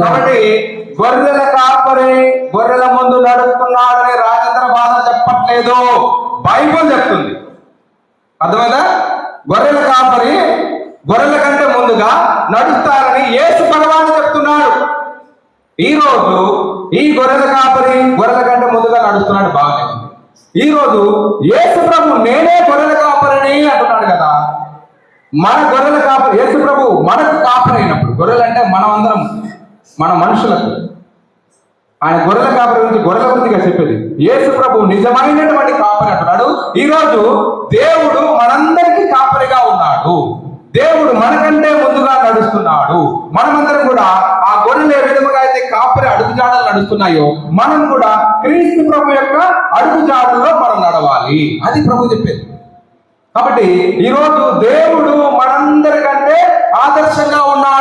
కాబట్టి గొర్రెల కాపరి గొర్రెల ముందు నడుస్తున్నాడని రాజేంద్ర బాధ చెప్పట్లేదు, బైబుల్ చెప్తుంది. అర్థమైందా? గొర్రెల కాపరి గొర్రెల కంటే ముందుగా నడుస్తారని యేసు భగవానుడు చెప్తున్నాడు. ఈ రోజు ఈ గొర్రెల కాపరి గొర్రెల కంటే ముందుగా నడుస్తున్నాడు, బాగానే ఉంది. ఈ రోజు యేసు ప్రభు నేనే గొర్రెల కాపరిని అంటున్నాడు కదా. మన గొర్రెల కాపరి యేసు ప్రభు మనకు కాపరి అయినప్పుడు, గొర్రెలు అంటే మనం అందరం, మన మనుషులకు, ఆయన గొర్రెల కాపరి గురించి గొర్రెల గురించిగా చెప్పేది. యేసు ప్రభు నిజమైనటువంటి కాపరి అంటున్నాడు. ఈ రోజు దేవుడు మనందరికీ కాపరిగా ఉన్నాడు. దేవుడు మనకంటే ముందుగా నడుస్తున్నాడు. మనమందరం కూడా ఆ గొర్రెలు ఏ విధముగా అయితే కాపరి అడుగుజాడలు నడుస్తున్నాయో, మనం కూడా క్రీస్తు ప్రభు యొక్క అడుగుజాడల్లో మనం నడవాలి. అది ప్రభు చెప్పేది. కాబట్టి ఈరోజు దేవుడు మనందరికంటే ఆదర్శంగా ఉన్నాడు.